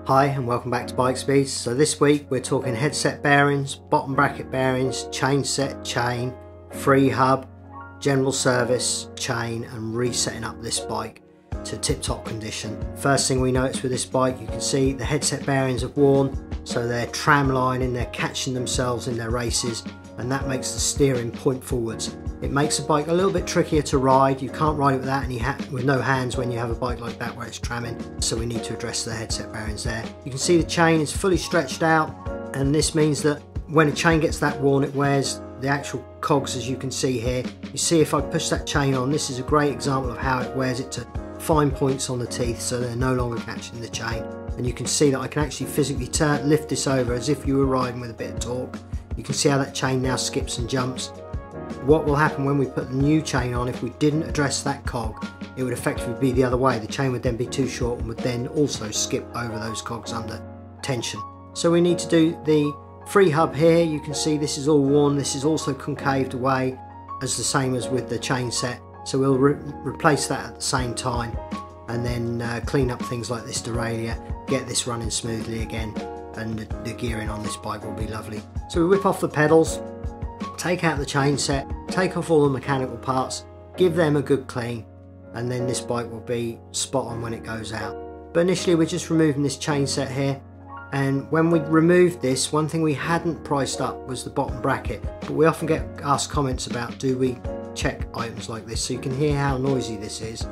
Hi and welcome back to Bike Speeds. So this week we're talking headset bearings, bottom bracket bearings, chain set, chain, free hub, general service, chain and resetting up this bike to tip-top condition. First thing we notice with this bike, you can see the headset bearings have worn, so they're tram lining, they're catching themselves in their races, and that makes the steering point forwards. It makes the bike a little bit trickier to ride. You can't ride it without with no hands when you have a bike like that where it's tramming, so we need to address the headset bearings there. You can see the chain is fully stretched out, and this means that when a chain gets that worn, it wears the actual cogs, as you can see here. You see, if I push that chain on, this is a great example of how it wears it to fine points on the teeth, so they're no longer catching the chain. And you can see that I can actually physically lift this over as if you were riding with a bit of torque. You can see how that chain now skips and jumps. What will happen when we put the new chain on, if we didn't address that cog, it would effectively be the other way. The chain would then be too short and would then also skip over those cogs under tension. So we need to do the free hub here. You can see this is all worn. This is also concaved away as the same as with the chain set. So we'll replace that at the same time, and then clean up things like this derailleur, get this running smoothly again, and the gearing on this bike will be lovely. So we whip off the pedals, take out the chain set, take off all the mechanical parts, give them a good clean, and then this bike will be spot on when it goes out. But initially we're just removing this chain set here, and when we removed this, one thing we hadn't priced up was the bottom bracket, but we often get asked comments about, do we check items like this? So you can hear how noisy this is.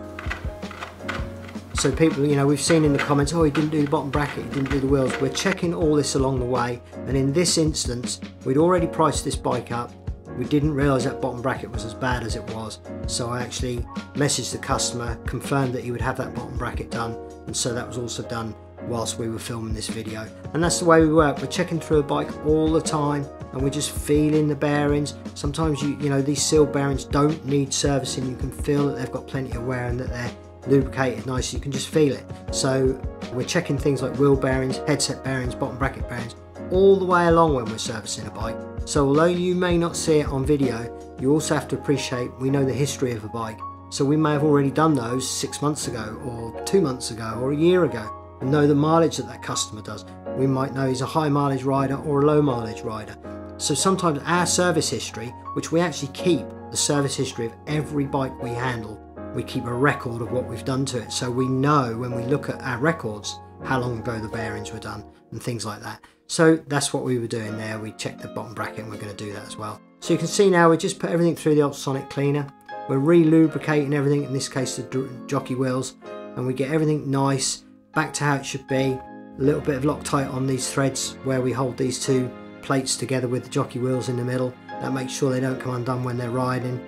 So people, you know, we've seen in the comments, oh, he didn't do the bottom bracket, he didn't do the wheels. We're checking all this along the way, and in this instance we'd already priced this bike up. We didn't realise that bottom bracket was as bad as it was, so I actually messaged the customer, confirmed that he would have that bottom bracket done, and so that was also done whilst we were filming this video. And that's the way we work. We're checking through a bike all the time, and we're just feeling the bearings. Sometimes you know these sealed bearings don't need servicing. You can feel that they've got plenty of wear and that they're lubricated nicely. You can just feel it. So we're checking things like wheel bearings, headset bearings, bottom bracket bearings all the way along when we're servicing a bike. So although you may not see it on video, you also have to appreciate we know the history of a bike. So we may have already done those 6 months ago or 2 months ago or a year ago, and know the mileage that that customer does. We might know he's a high mileage rider or a low mileage rider. So sometimes our service history, which we actually keep the service history of every bike we handle, we keep a record of what we've done to it, so we know when we look at our records how long ago the bearings were done and things like that. So that's what we were doing there. We checked the bottom bracket, and we're going to do that as well. So you can see now we just put everything through the ultrasonic cleaner. We're re-lubricating everything, in this case the jockey wheels, and we get everything nice back to how it should be. A little bit of Loctite on these threads where we hold these two plates together with the jockey wheels in the middle. That makes sure they don't come undone when they're riding.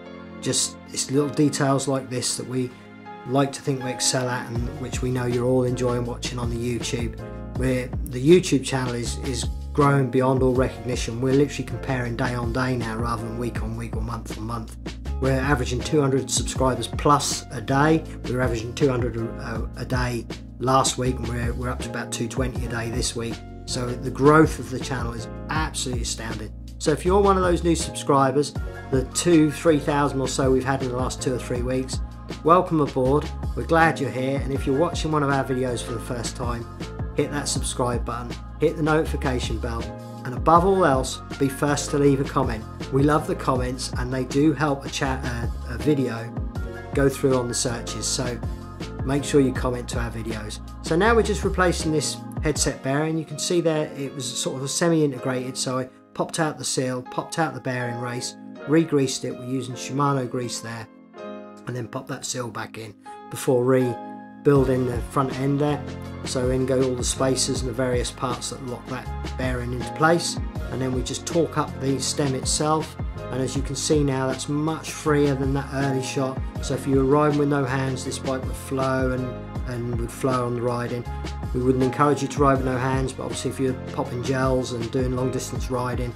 Just it's little details like this that we like to think we excel at, and which we know you're all enjoying watching on the YouTube. Where the YouTube channel is growing beyond all recognition. We're literally comparing day on day now rather than week on week or month on month. We're averaging 200 subscribers plus a day. We were averaging 200 a day last week, and we're up to about 220 a day this week. So the growth of the channel is absolutely astounding. So if you're one of those new subscribers, the 3,000 or so we've had in the last 2 or 3 weeks, welcome aboard. We're glad you're here, and if you're watching one of our videos for the first time, hit that subscribe button, hit the notification bell, and above all else, be first to leave a comment. We love the comments, and they do help a video go through on the searches, so make sure you comment to our videos. So now we're just replacing this headset bearing. You can see there it was sort of a semi-integrated, so I popped out the seal, popped out the bearing race, re-greased it. We're using Shimano grease there, and then pop that seal back in before rebuilding the front end there. So in go all the spacers and the various parts that lock that bearing into place, and then we just torque up the stem itself. And as you can see now, that's much freer than that early shot. So if you were riding with no hands, this bike would flow and would flow on the riding. We wouldn't encourage you to ride with no hands, but obviously if you're popping gels and doing long distance riding,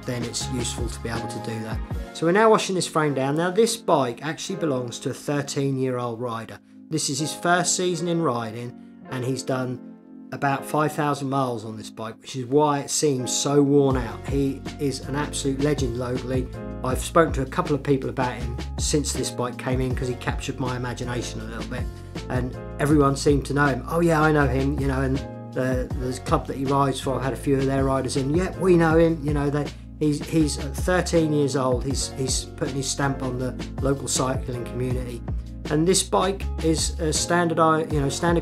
then it's useful to be able to do that. So we're now washing this frame down. Now this bike actually belongs to a 13-year-old rider. This is his first season in riding, and he's done about 5,000 miles on this bike, which is why it seems so worn out. He is an absolute legend locally. I've spoken to a couple of people about him since this bike came in because he captured my imagination a little bit, and everyone seemed to know him. Oh yeah, I know him, you know, and the club that he rides for, I've had a few of their riders in. Yeah, we know him. You know, he's 13 years old. He's putting his stamp on the local cycling community. And this bike is a standard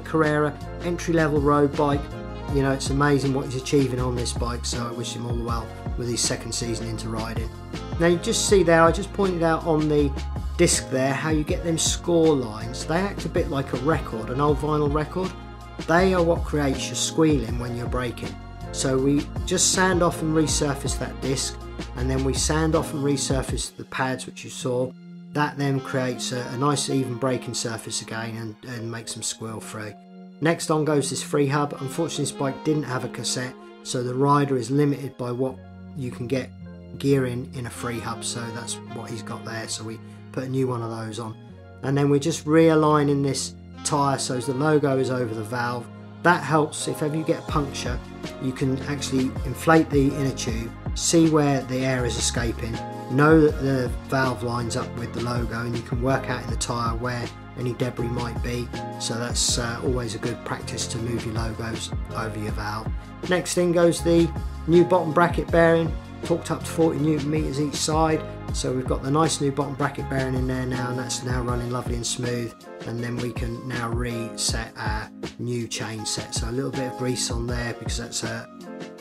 Carrera entry-level road bike. You know, it's amazing what he's achieving on this bike, so I wish him all the well with his second season into riding. Now you just see there, I just pointed out on the disc there how you get them score lines. They act a bit like a record, an old vinyl record. They are what creates your squealing when you're braking. So we just sand off and resurface that disc, and then we sand off and resurface the pads which you saw. That then creates a nice even braking surface again and makes them squeal free. Next on goes this free hub. Unfortunately this bike didn't have a cassette, so the rider is limited by what you can get gearing in a free hub, so that's what he's got there, so we put a new one of those on. And then we're just realigning this tyre so as the logo is over the valve. That helps if ever you get a puncture, you can actually inflate the inner tube, see where the air is escaping, know that the valve lines up with the logo, and you can work out in the tyre where any debris might be. So that's always a good practice to move your logos over your valve. Next thing goes the new bottom bracket bearing, torqued up to 40 Newton meters each side. So we've got the nice new bottom bracket bearing in there now, and that's now running lovely and smooth. And then we can now reset our new chain set. So a little bit of grease on there because that's a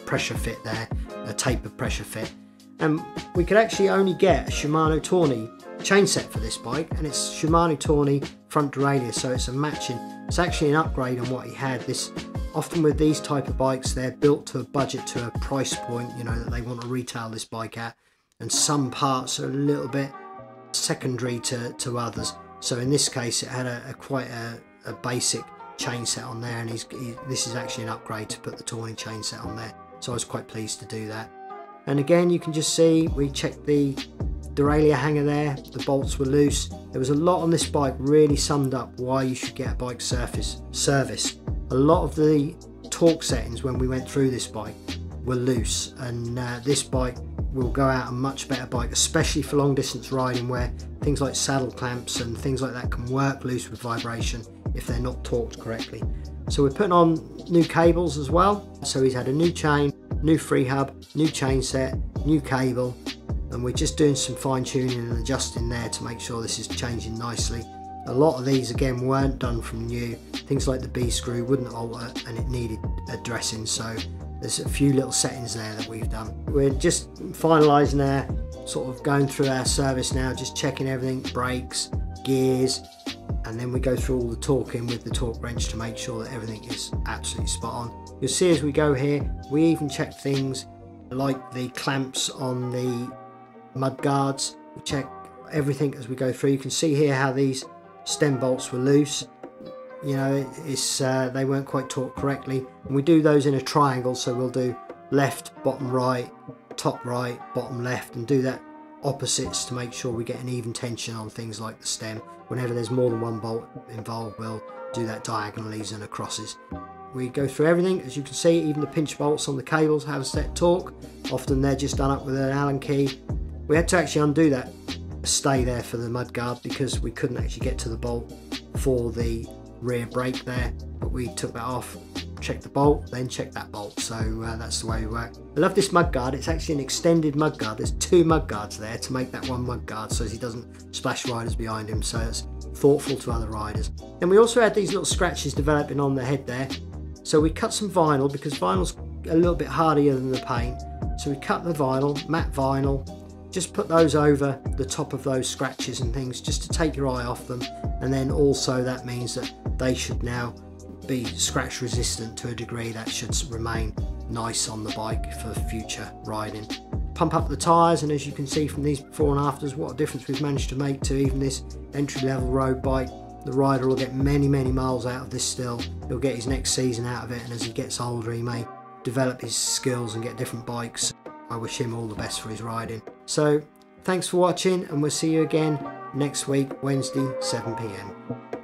pressure fit there, a tapered pressure fit. And we could actually only get a Shimano Tawny chain set for this bike, and it's Shimano Tawny front derailleur, so it's a matching. It's actually an upgrade on what he had. This often with these type of bikes, they're built to a budget, to a price point, you know, that they want to retail this bike at, and some parts are a little bit secondary to others. So in this case it had quite a basic chain set on there, and this is actually an upgrade to put the Tawny chain set on there, so I was quite pleased to do that. And again, you can just see we checked the derailleur hanger there, the bolts were loose. There was a lot on this bike really summed up why you should get a bike serviced. A lot of the torque settings when we went through this bike were loose, and this bike will go out a much better bike, especially for long distance riding where things like saddle clamps and things like that can work loose with vibration if they're not torqued correctly. So we're putting on new cables as well. So he's had a new chain, new free hub, new chain set, new cable, and we're just doing some fine tuning and adjusting there to make sure this is changing nicely. A lot of these again weren't done from new. Things like the B screw wouldn't alter and it needed addressing, so there's a few little settings there that we've done. We're just finalising our sort of going through our service now, just checking everything, brakes, gears, and then we go through all the torquing with the torque wrench to make sure that everything is absolutely spot on. You'll see as we go here, we even check things like the clamps on the mud guards. We check everything as we go through. You can see here how these stem bolts were loose. You know, they weren't quite torqued correctly, and we do those in a triangle, so we'll do left, bottom right, top right, bottom left, and do that opposites to make sure we get an even tension on things like the stem. Whenever there's more than one bolt involved, we'll do that diagonalies and acrosses. We go through everything, as you can see, even the pinch bolts on the cables have a set torque. Often they're just done up with an Allen key. We had to actually undo that stay there for the mudguard because we couldn't actually get to the bolt for the rear brake there, but we took that off, checked the bolt, then checked that bolt, so that's the way we work. I love this mudguard. It's actually an extended mudguard. There's two mudguards there to make that one mudguard so he doesn't splash riders behind him, so it's thoughtful to other riders. And we also had these little scratches developing on the head there, so we cut some vinyl because vinyl's a little bit hardier than the paint, so we cut the vinyl, matte vinyl, just put those over the top of those scratches and things just to take your eye off them, and then also that means that they should now be scratch resistant to a degree. That should remain nice on the bike for future riding. Pump up the tyres, and as you can see from these before and afters, what a difference we've managed to make to even this entry-level road bike. The rider will get many miles out of this still. He'll get his next season out of it, and as he gets older he may develop his skills and get different bikes. I wish him all the best for his riding. So thanks for watching, and we'll see you again next week, Wednesday, 7 PM.